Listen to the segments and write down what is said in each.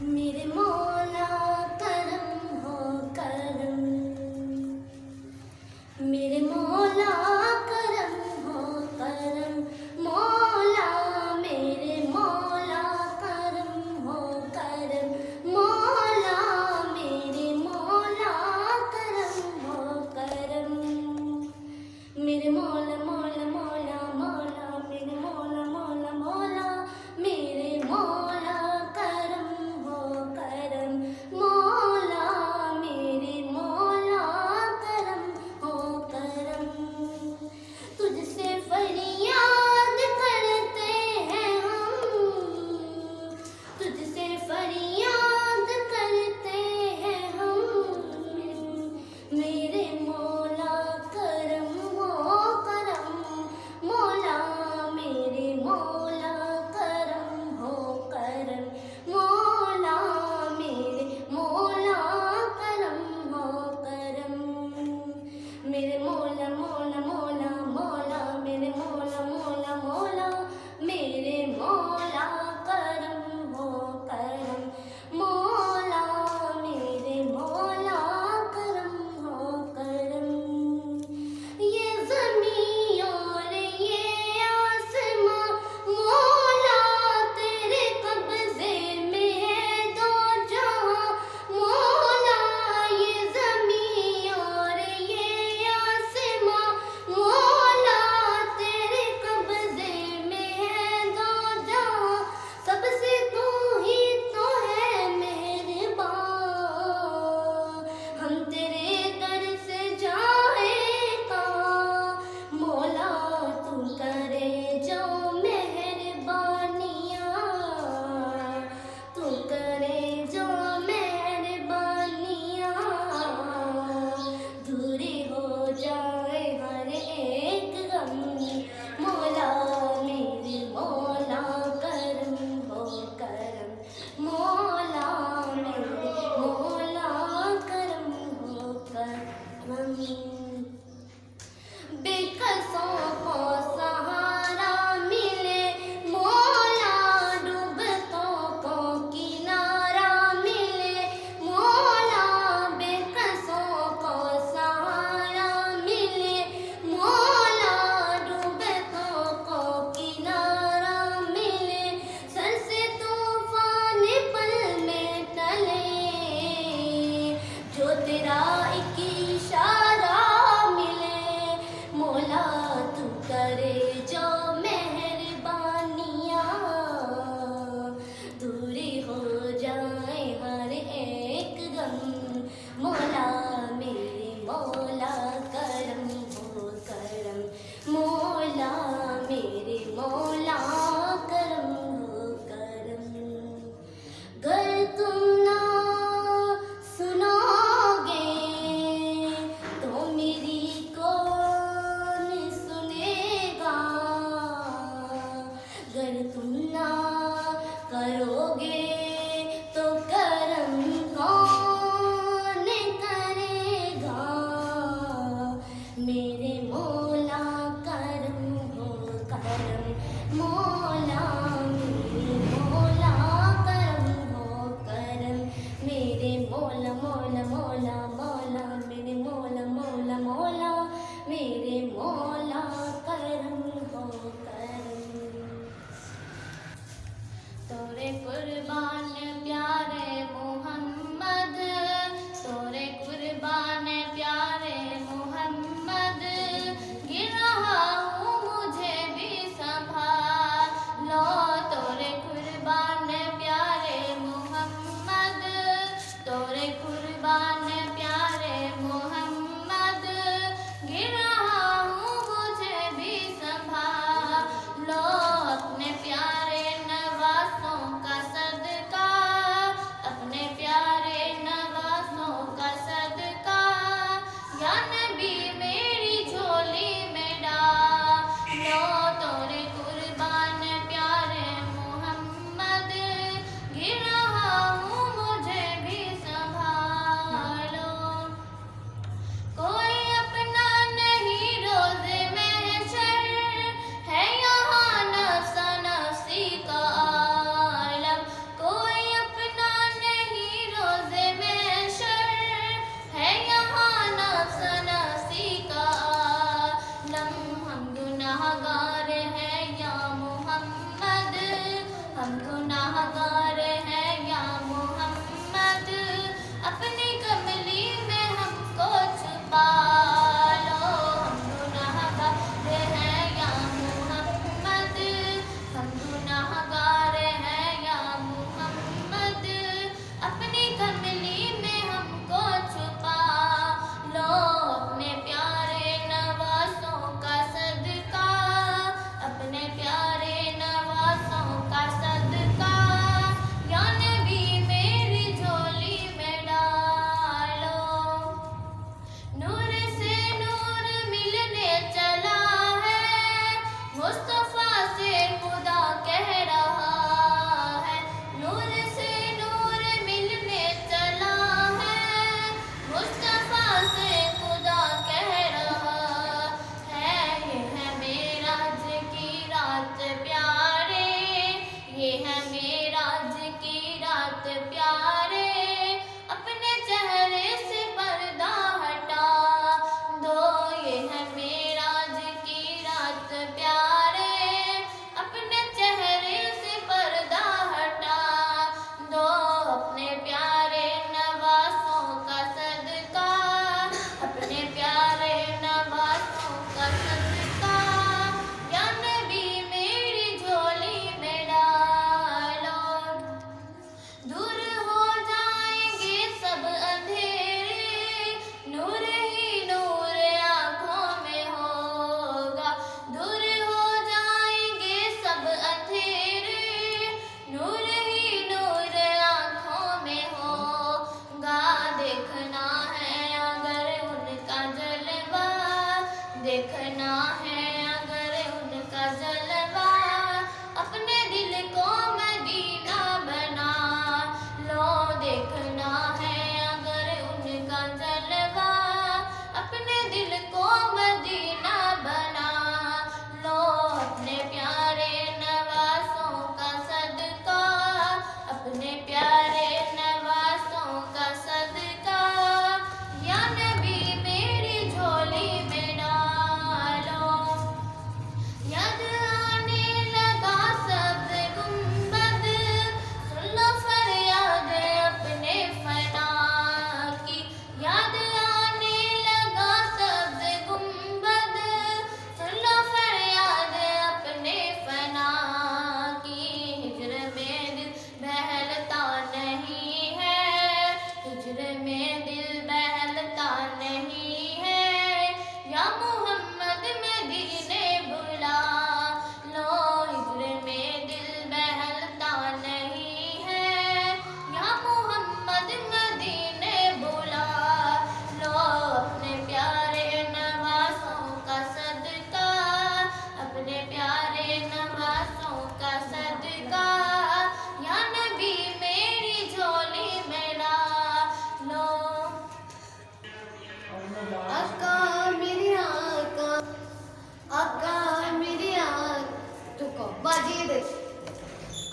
मेरे मौला करम हो करम, मेरे मौला करम हो करम, मौला मेरे मौला करम हो करम, मौला मेरे मौला करम हो करम। मेरे मौला मौला मौला मौला मेरे मौला मौला मौला मेरे मौला करम हो करम, मौला मेरे मौला करम हो करम। तुझसे फरियाद करते हैं हम, तुझसे फरियाद करते हैं हम, मेरे मौला करम हो करम, मौला मेरे मौला करम हो करम, मौला मेरे मौला करम हो करम। मेरे मौला मौला मौला मौला मेरे मौला मौला मौला मेरे मौला करम हो करम, मौला मेरे मौला करम हो करम। ये ज़मीं और ये आसमां मौला तेरे कब्ज़े में है दो जहां, मौला ये ज़मीं और ये आसमां मौला तेरे कब्ज़े में है दो जहां, सबसे तू ही तो है मेहरबान, हम तेरे दर से जाए कहाँ, मौला तू करे जो मेहरबानियाँ, तू करे जो मेहरबानियाँ, दूरी हो जाए हर एक गम, मौला मेरे मौला करम हो करम, मौला मेरे मौला करम हो करम। बेकसों को सहारा मिले मौला, डूबतों को किनारा मिले मौला, बेकसों को सहारा मिले मौला, डूबतों को किनारा मिले, सर से तूफान पल में टले, जो तेरा एक इशारा मिले, मौला तू करे जो मेहरबानियाँ, दूरी हो जाए हर एक गम, मौला मेरे मौला करम हो करम, मौला मेरे मौला करम हो करम। गर तुम ना सुनोगे तो मेरी कौन सुनेगा, गर तुम ना करोगे तो करम कौन करेगा, मेरे मौला करम हो करम, मौला मेरे मौला करम हो करम, मेरे मौला मौला मौला मौला मेरे मौला मौला मौला मेरे मौला करम हो करम। तोरे कुर्बान प्यारे मोहम्मद, तोरे कुर्बान प्यारे मोहम्मद, गिर रहा हूँ मुझे भी संभाल लो, तोरे कुर्बान प्यारे मोहम्मद, तोरे कुर्बान प्यारे मोहम्मद, गिर रहा हूँ मुझे भी संभाल लो, अपने प्यारे नवासों का सदका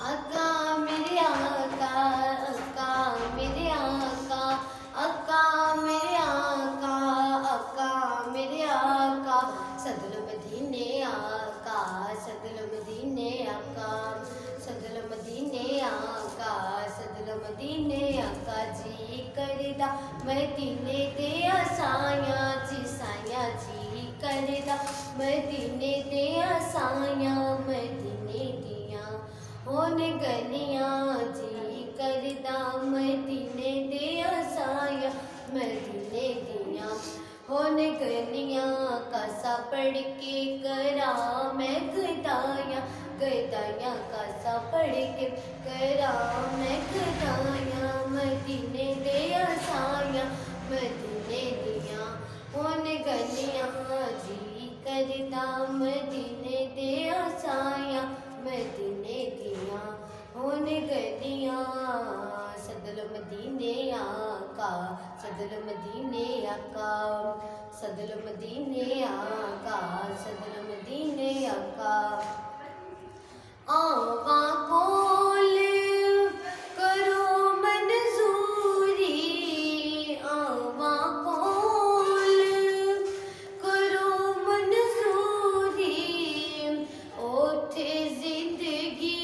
अक्का मेरे आका, अक्का मेरे आका, अक्का मेरे आका, अक्का मेरे आका, सदल मदीने आका, सदल मदीने आका, सदल मदीने आका, सदल मदीने आका, जी करदा मदीने ते आसाया जी साया, जी करदा मदीने ते आसाया, मदीने दिया होन गलियां, जी करदा मदीने ते आसाया, मदीने दिया होन गलियां, कासा पढ़ के करा मैं गदाया, गदाया कासा पढ़ के करा मैं गदाया, मदीने दे आसाया, मदीने दिया होन गलियां, जी करदा मदीने दे आसाया, मदीने दिया होन गलियां, सदल मदीने आका, सदल मदीने आका, सदल मदीने आका, सदल मदीने आका, आवा कोल करो मंजूरी, आवा कोल करो मंजूरी, ओथे जिंदगी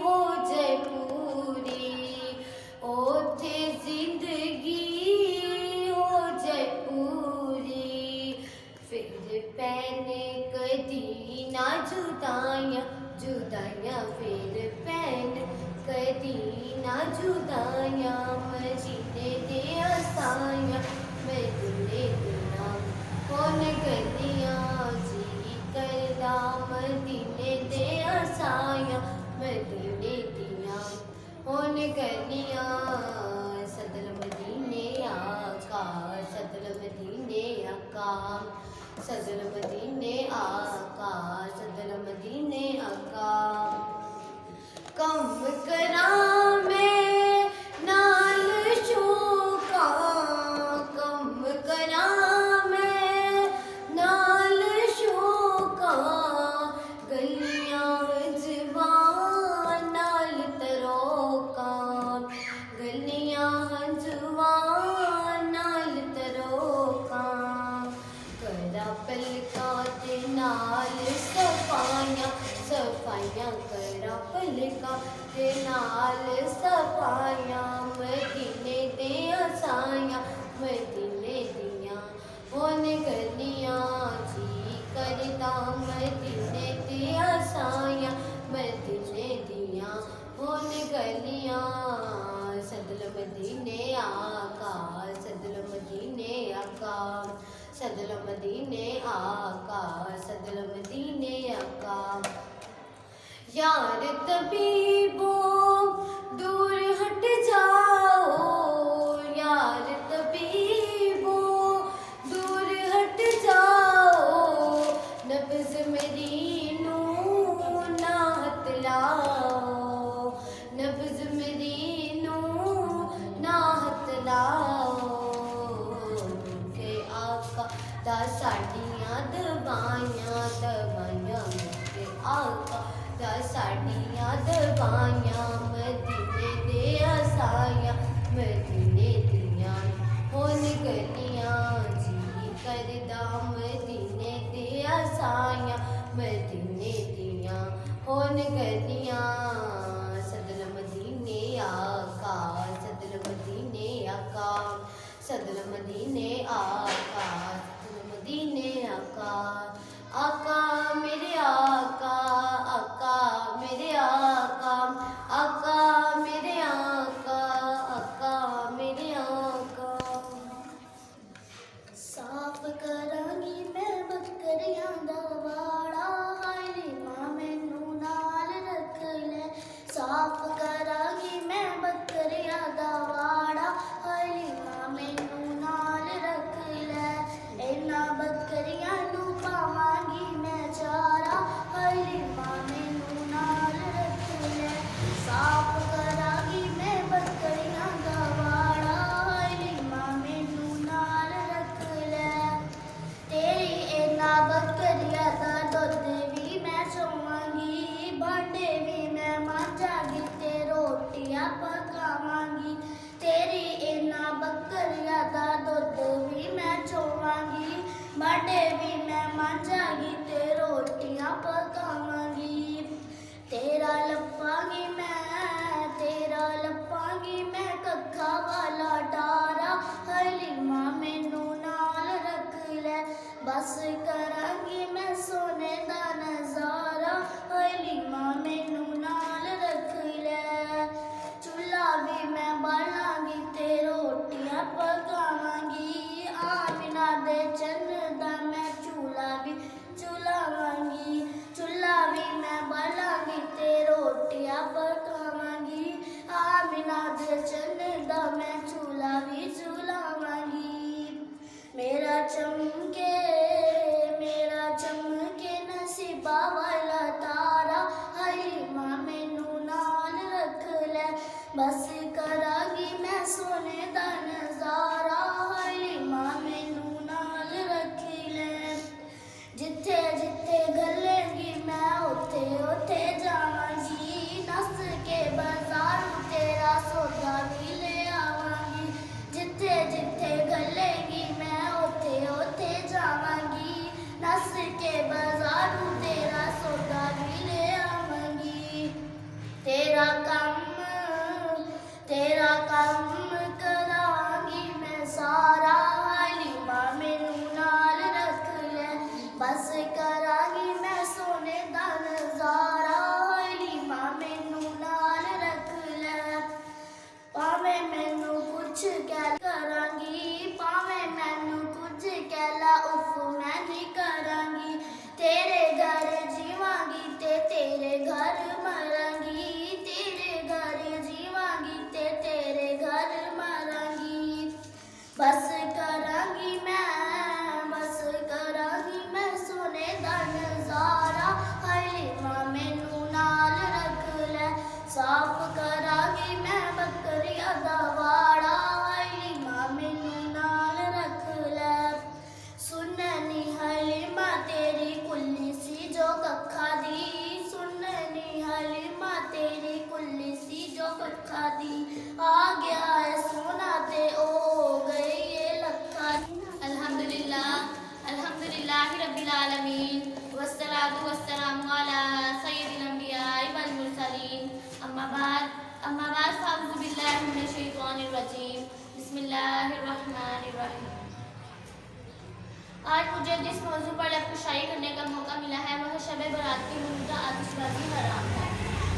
हो जाए पूरी, ओथे जिंदगी हो जाए पूरी, फिर पैने कदी ना जुदाइयां, जुदाइयां फिर पैन कदी ना जुदाइयां, मदीने दे आसाया, मदीने दिया होन गलियां, जी करदा मदीने दे आसाया, मदीने दिया होन गलियां, सदल मदीने आका, सदल मदीने आका, सदल मदीने आका, सदल मदीने आका, कम करा मैं नाल शोका, कम करा मैं नाल शोका, गलियां जवान नाल तरोका, गलियां जवान नाल तरोका, करा पलका ते नाल सफाइयां, सफाइयां करा पलका ते नाल सफाइयां, मदीने दे आसाया, मदीने दिया होन गलियां, जी करदा मदीने ते आसाया, मदीने दिया होन गलियां, सदल मदीने आका, सदल मदीने आका, सदल मदीने आका, सदल मदीने आका, यार तबीबो दूर हट जाओ, यार तबीबो दूर हट जाओ, नब्ज़ मेरी नू ना हतलाओ, नब्ज़ मेरी नू ना हतलाओ, के आका दा साडियां दवाइयां, दवाइयां के आका दा साडियां दवाइयां, मदीने दे आसाया, मदीने दिया होन गलियां, जी करदा मदीने दे आसाया, मदीने दिया होन गलियां, सदल मदीने आका, सदल मदीने आका, सदल मदीने आका, सदल मदीने आका, आका मेरे आका, आका मेरे आका, आका मेरे आका, आका मेरे आका, साफ करांगी मैं बकरियां दा वाड़ा, हाय रे मां मैनू नाल रख ले, साफ करांगी मैं बकरियां दा वाड़ा, हाय रे मां मैनू नाल रख ले, रोटियां पकावांगी। तेरी इन्हां बकरियां दा दुध भी मैं चोवांगी। भांडे भी मैं मांजांगी ते रोटियां पकावांगी। तेरा लपांगी मैं कक्खा वाला डारा। हलीमा मैनू नाल रख ले, बस करांगी मैं सोने दा नजारा। हलीमा मैनू नाल रख ले। चूल्हा भी मैं बालांगी ते रोटियां पकावांगी। आमिना दे चन्न दा मैं चूल्हा भी चुलावांगी। चूल्हा भी मैं बालांगी ते रोटियां पकावांगी। आमिना दे चन्न दा मैं चूल्हा भी चुलावांगी। मेरा चमके नसीबा वाला तारा। हलीमा मैनू नाल रख ले, बस करांगी मैं सोने दा नजारा। हलीमा मैनू नाल रख ले। जिथे जिथे गलेंगी मैं उथे उथे जावांगी। नस के बाजारू तेरा सौदा भी ले आवांगी। जिथे जिथे गलेंगी मैं उथे उथे जावांगी। नस के बाजारू तेरा सौदा भी ले आवांगी। तेरा काम करांगी मैं सारा। हलीमा मैनू नाल रख ले, बस करांगी मैं सोने दा नजारा। हलीमा मैनू नाल रख ले। भावें मैनू कुछ कह करांगी, भावें मैनू कुछ कहला उफ मैं नहीं करांगी। तेरे घर जीवांगी ते तेरे घर मरांगी। तेरे घर जीवांगी ते तेरे घर मरांगी। बस करांगी मैं सोने दा नजारा। हलीमा मैनू नाल रख ले, साफ करांगी मैं बकरियां दा वाड़ा। हलीमा मैनू नाल रख ले। सुननी हलीमा तेरी कुल्ली सी जो कक्खा दी। सुननी हलीमा तेरी कुल्ली सी जो कक्खा दी। आ गया है सोना ते ओ गई ये लक्खा दी। अल्हम्दुलिल्लाह रब्बिल आलमीन वस्सलातु वस्सलामु अला सय्यिदिल अंबिया'i वल मुरसलीन। अम्मा बाद फ़अऊज़ु बिल्लाहि मिनश शैतानिर रजीम। बिस्मिल्लाहिर रहमानिर रहीम। आज मुझे जिस मौजू पर लफ्ज़शाई करने का मौका मिला है वह शब-ए बारात की मौजूदा आतिशबाजी हराम है।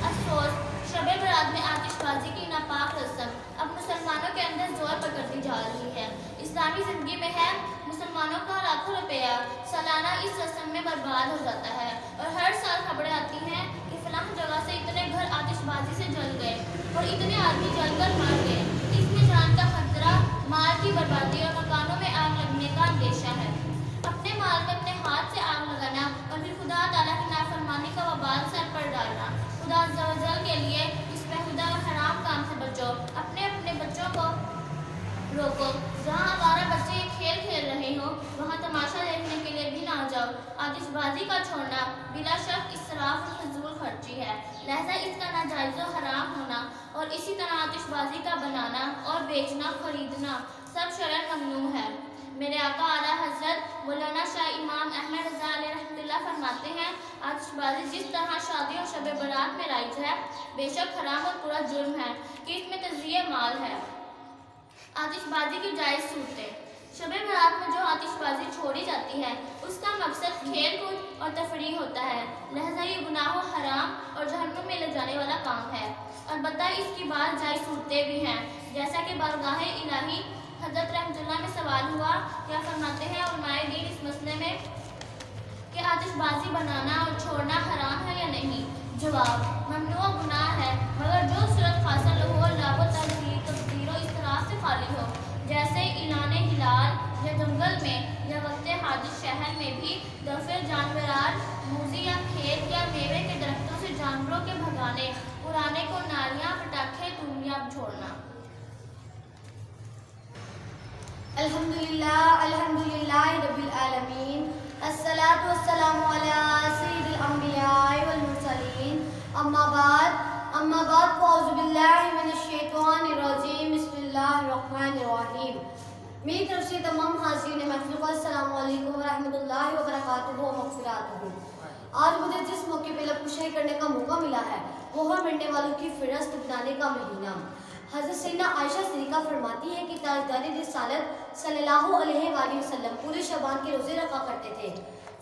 अफसोस, शब-ए बारात में आतिशबाजी की नापाक रस्म अब मुसलमानों के अंदर जोर पकड़ती जा रही है। इस्लामी ज़िंदगी में है मुसलमानों का लाखों रुपया सालाना इस रस्म में बर्बाद हो जाता है और हर साल खबरें आती हैं कि फलां जगह से इतने घर आतिशबाजी से जल गए और इतने आदमी जलकर मर गए। इसमें जान का खतरा, माल की बर्बादी और मकानों में आग लगने का अंदेशा है। अपने माल में अपने हाथ से आग लगाना और फिर खुदा ताला की नाफरमानी का वबाल सर पर डालना। खुदा अज़्ज़ा व जल के लिए इस बेहुदा और हराम काम से बचो। अपने बच्चों को रोको। जहाँ आवारा बच्चे ये खेल खेल रहे हो वहाँ तमाशा देखने के लिए भी ना जाओ। आतिशबाजी का छोड़ना बिला शक इसराफ और फजूल खर्ची है, लिहाजा इसका नाजायज़ व हराम होना और इसी तरह आतिशबाजी का बनाना और बेचना खरीदना सब शरअन ममनू है। मेरे आका आला हज़रत मौलाना शाह इमाम अहमद रज़ा अलैहि रहमतुल्लाह फरमाते हैं, आतिशबाजी जिस तरह शादी और शब बारात में राइज है बेशक हराम और पूरा जुर्म है कि इसमें तज़य्ये माल है। आतिशबाजी की जायज़ सूरतें। शब बारात में जो आतिशबाजी छोड़ी जाती है उसका मकसद खेल कूद और तफरीह होता है, लिहाजा ये गुनाह हराम और जहन्नुम में ले जाने वाला काम है। अलबत्ता इसकी बात जायज़ सूरतें भी हैं, जैसा कि बारगाह इलाही हज़रत रहमतुल्लाह में सवाल हुआ, क्या फरमाते हैं उलमाए दीन इस मसले में कि आतिशबाजी बनाना और छोड़ना हराम है या नहीं? जवाब, ममनू गुनाह है मगर जो सूरत हासिल हो लाभ तब्दीर इस तरह से खाली हो, जैसे इलाने हिलाल या जंगल में या वक्त हाजिर शहर में भी दफे जानवरार मूजी या खेत या मेवे के दरख्तों से जानवरों के भगाने, पुराने को नालियाँ पटाखे दूनिया छोड़ना। अल्हम्दुलिल्लाह रब्बिल आलमीन। अस्सलातु वस्सलामु अला सय्यिदिल अंबिया'i वल मुरसलीन। अम्मा बाद अम्मा बाद फ़ौज़ु बिल्लाहि मिनश शैतानिर रजीम बिस्मिल्लाहिर्रहमानिर रहीम। मेरी तरफ से तमाम हाज़रीन महफ़िल को अस्सलामु अलैकुम व रहमतुल्लाहि व बरकातुहू व मग़फ़िरतुहू। आज मुझे जिस मौके पे लबकुशाई करने का मौका मिला है वो है मरने वालों की फ़हरिस्त बनाने का महीना। हज़रत सैयदा आयशा सिद्दीक़ा फरमाती है कि ताजदार रिसालत सल्लल्लाहु अलैहि वसल्लम पूरे शबान के रोज़े रखा करते थे।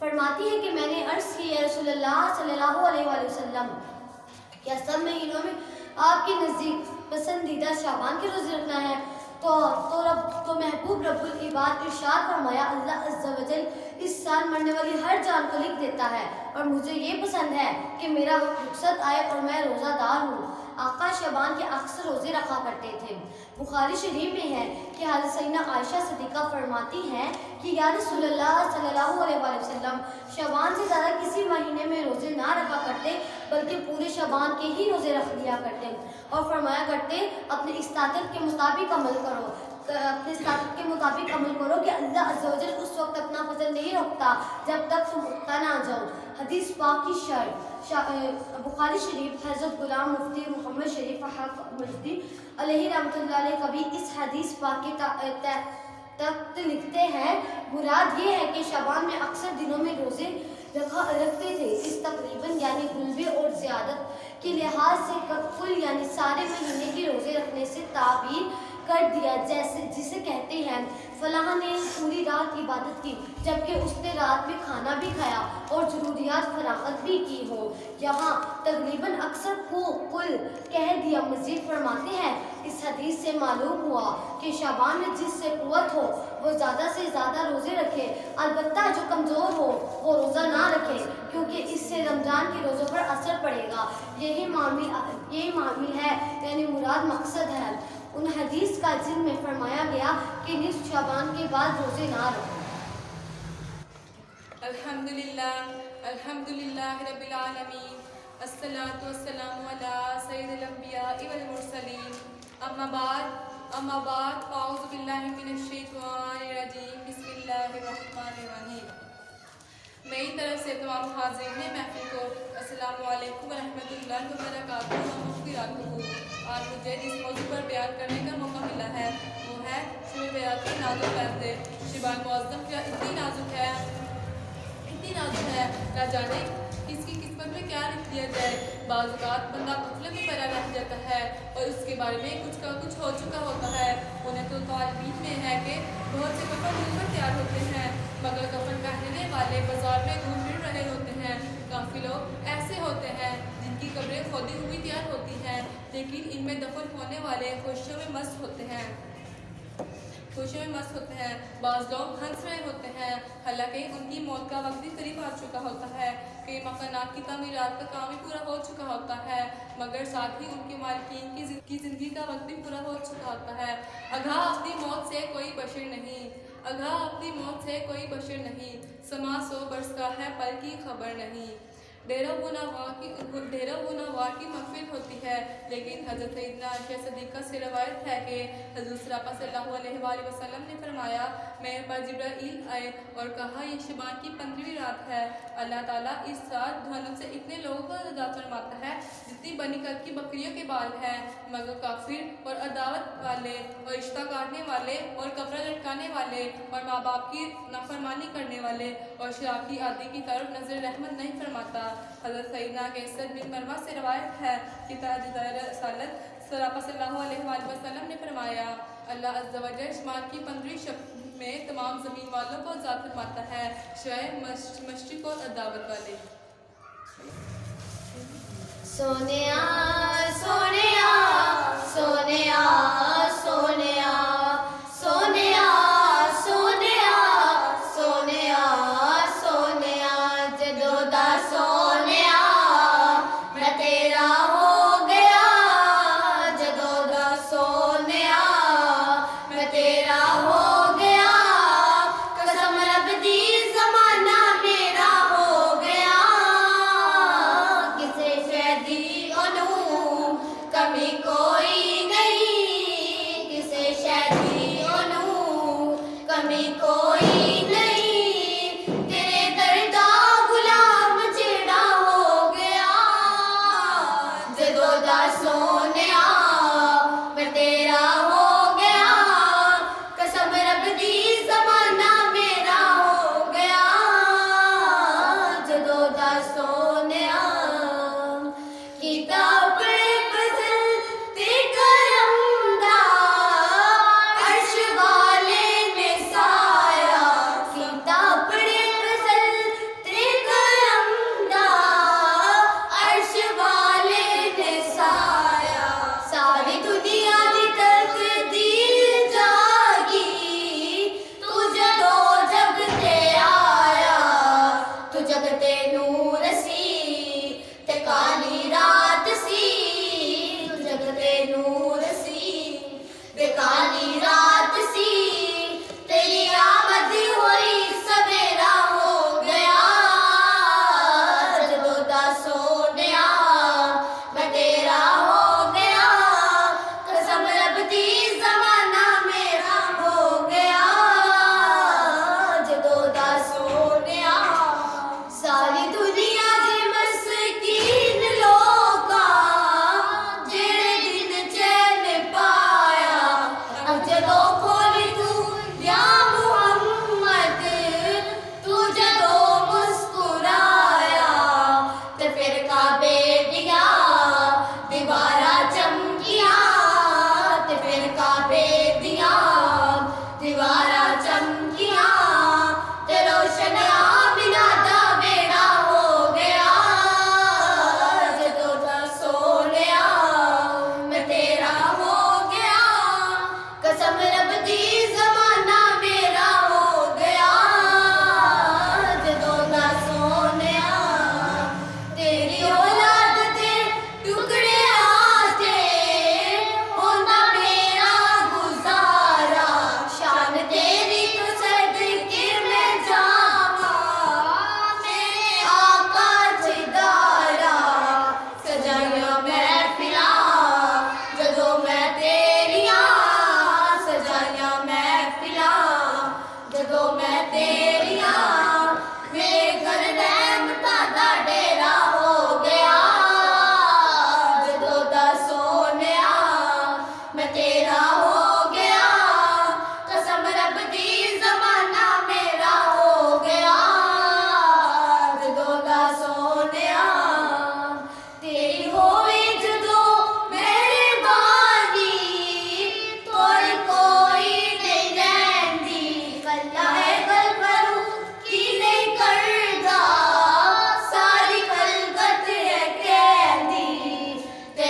फरमाती है कि मैंने अर्ज़ की या रसूलल्लाह सल्लल्लाहु अलैहि वसल्लम, क्या सब महीनों में आपके नज़दीक पसंदीदा शाबान के रोज़े रखना है? तो महबूब रब्बुल इबाद इरशाद फरमाया, अल्लाह अज़्ज़ा वजल इस साल मरने वाली हर जान को लिख देता है और मुझे ये पसंद है कि मेरा वक्त रुखसत आए और मैं रोज़ादार हूँ। आका शबान के अक्सर रोज़े रखा करते थे। बुखारी शरीफ में है कि हज़रत सैयदा आयशा सिद्दीक़ा फरमाती हैं कि या रसूलल्लाह सल्लल्लाहु अलैहि वसल्लम शबान से ज़्यादा किसी महीने में रोज़े ना रखा करते बल्कि पूरे शबान के ही रोज़े रख लिया करते और फरमाया करते, अपने इस्ताकत के मुताबिक अमल करो, अपने इस्ताकत के मुताबिक अमल करो कि अल्लाह अज़्ज़ा वजल उस वक्त अपना फजल नहीं रोकता जब तक तुम उठता ना जाओ। हदीस पाक की शर्ह बुखारी शरीफ हज़रत गुलाम मुफ्ती मोहम्मद शरीफ मजदी अलैहि रहमतुल्लाह अलैह कभी इस हदीस पाक के तक लिखते हैं, मुराद ये है कि शबान में अक्सर दिनों में रोज़े रखते थे। इस तकरीबन यानी गुलबे और ज़ियादत के लिहाज से कुल यानी सारे महीने के रोज़े रखने से ताबीर कर दिया, जैसे जिसे कहते हैं फलाह ने पूरी रात इबादत की जबकि उसने रात में खाना भी खाया और ज़रूरियात फरागत भी की हो। यहाँ तकरीबन अक्सर को कुल कह दिया। मज़ीद फरमाते हैं, इस हदीस से मालूम हुआ कि शाबान में जिससे कुव्वत हो वो ज़्यादा से ज़्यादा रोज़े रखे, अलबत्ता जो कमज़ोर हो वो रोज़ा ना रखे क्योंकि इससे रमज़ान के रोज़ों पर असर पड़ेगा। यही मामिल है, यानी मुराद मकसद है उन हदीस का जिनमें फरमाया गया कि निस्फ शाबान के बाद रोज़े ना रखो। अल्हम्दुलिल्लाह रब्बिल आलमीन, अस्सलातु वस्सलामु अला सय्यिदिल अंबिया'i वल मुरसलीन, अम्मा बाद औज़ु बिल्लाहि मिनश शैतानिर रजीम, बिस्मिल्लाहिर रहमानिर रहीम। मेरी तरफ से तमाम हाज़रीन महफ़िल को अस्सलामु अलैकुम व रहमतुल्लाहि व बरकातुहू व मग़फ़िरतुहू। आज मुझे जिस मौजू पर बयान करने का मौका मिला है वो है शब बरात के नाजुक फैसले। शबान मुअज़्ज़म क्या इतनी नाजुक है, ना जाने किसकी किस्मत में क्या लिख दिया जाए। बाज़ औक़ात बंदा गफ़लत में पड़ा रह जाता है और उसके बारे में कुछ का कुछ हो चुका होता है। उन्हें तो तालीम में है कि बहुत से कफ़न मिलकर तैयार होते हैं, मगर कफ़न पहनने वाले बाज़ार में घूम फिर रहे होते हैं। काफ़ी लोग ऐसे होते हैं जिनकी कब्रें खोदी हुई तैयार होती हैं, लेकिन इनमें दफन होने वाले खुशियों में मस्त होते हैं। बाज़ लोग हंस रहे होते हैं, हालांकि उनकी मौत का वक्त भी करीब आ चुका होता है। कई मकानात की तमीरात का काम भी पूरा हो चुका होता है, मगर साथ ही उनके मालिकीन की ज़िंदगी का वक्त भी पूरा हो चुका होता है। आगाह अपनी मौत से कोई बशर नहीं, समा 100 बरस का है पल की खबर नहीं। डेरा गुनाह की महफिल होती है, लेकिन हज़रत सैयदा आयशा सिद्दीक़ा से रवायत है कि हज़रत सरापा सल्लल्लाहु अलैहि वसल्लम ने फरमाया, मेरे पास जिब्राईल आए और कहा, यह शबान की 15वीं रात है। अल्लाह ताला इस रात जहन्नम से इतने लोगों को आज़ाद फरमाता है जितनी बनी कल की बकरियों के बाल हैं, मगर काफिर और अदावत वाले और रिश्ता काटने वाले और कपड़ा लटकाने वाले और माँ बाप की नाफरमानी करने वाले और शराब की आदि की तरफ नजर रहमत नहीं फरमाता। हज़रत सैयदना कैसर बिन मरवा से रवायत है कि ताजदार रिसालत सरापा सल्लल्लाहु अलैहि वसल्लम ने फरमाया, अल्लाह अज़्ज़ा वजल शबान की 15वीं शब में तमाम ज़मीन वालों को आज़ाद फरमाता है, शिवाय मशरिक़ और अदावत वाले। सोनिया सोनिया सोनिया सोनिया सोनिया सोनिया सोनिया सोनिया जदोदा सोनिया मैं तेरा हो गया, जदोदा सोनिया मैं तेरा हो गया, कसम रब दी ज़माना मेरा हो गया, किसे शहदी ओनू कमी कोई नहीं, किसे शहदी ओनू कमी कोई नहीं, तेरे दर्दा गुलाम जेड़ा हो गया, जदों दा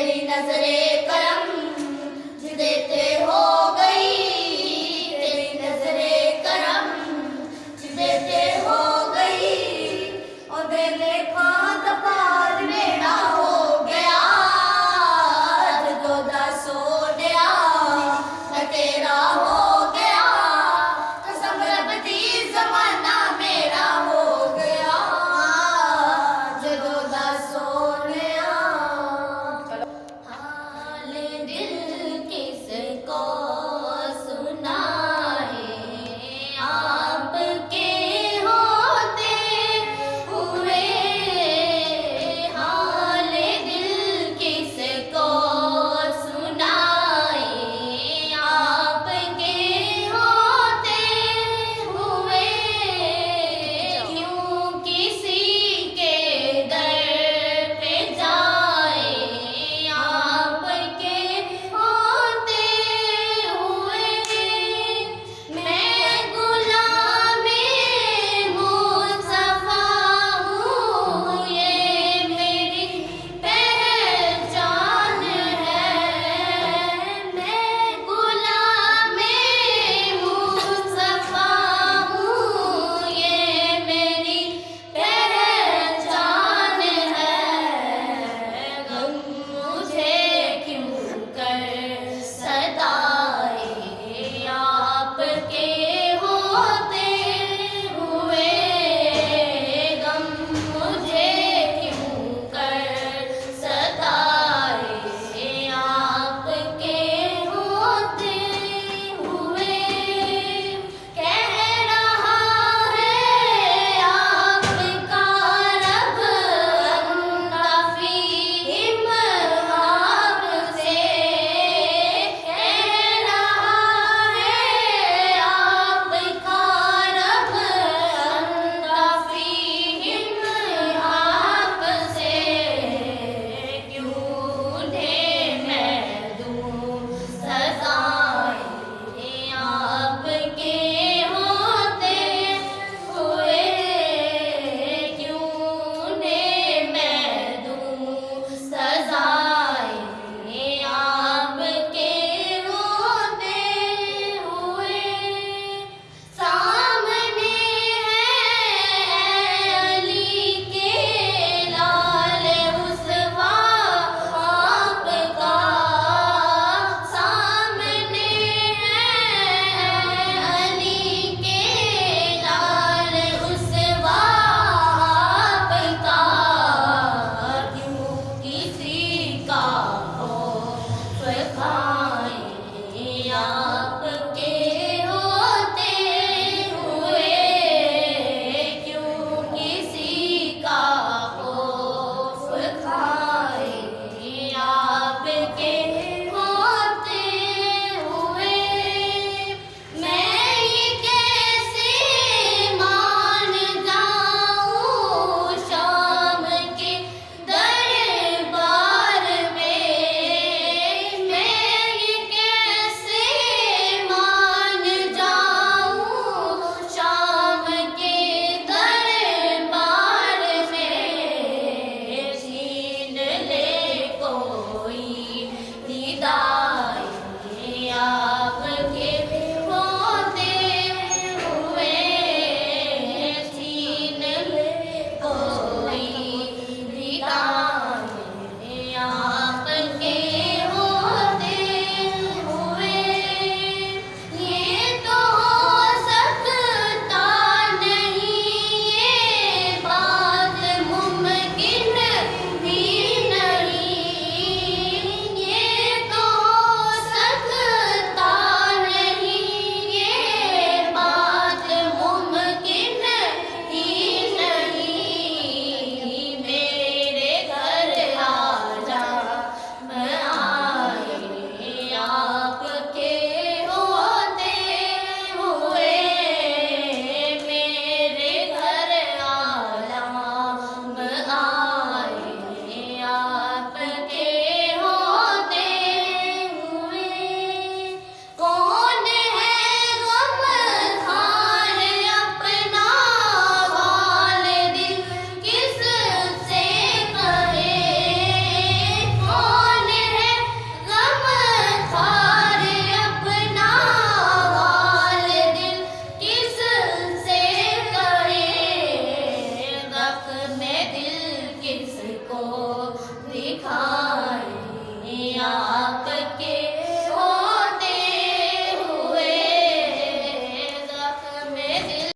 तेरी नजरे करम देते हो गई, तेरी नजरे करम देते हो गई। और दे देखा तो पार मेरा हो गया, जो दस सोनिया मैं तेरा हो गया, कसम रब दी जमाना मेरा हो गया, जो दस सोनिया। हाल दिल किसको सुनाए, आपके होते हुए, हाल दिल किसको सुनाए, आपके होते हुए। क्यों किसी के दर पे जाए, आपके होते हुए। मैं गुलामे मुस्तफा हूँ, ये मेरी पहचान है। मैं गुलामे मुस्तफा हूँ, ये मेरी पहचान है। गम मुझे क्यों कर सताए, आपके होते हुए। गम मुझे क्यों कर सताए, आपके होते हुए। कह रहा है आपका रब काफी आपसे, कह रहा है आपका रब काफी आपसे। क्यों उन्हें मैं दूँ सजाएं, आपके होते हुए। क्यों उन्हें मैं दूँ सजाएं, आपके होते हुए। सामने है अली के लाल हुस्वा आपका, सामने है अली के लाल हुस्वा आपका। क्यों किसी का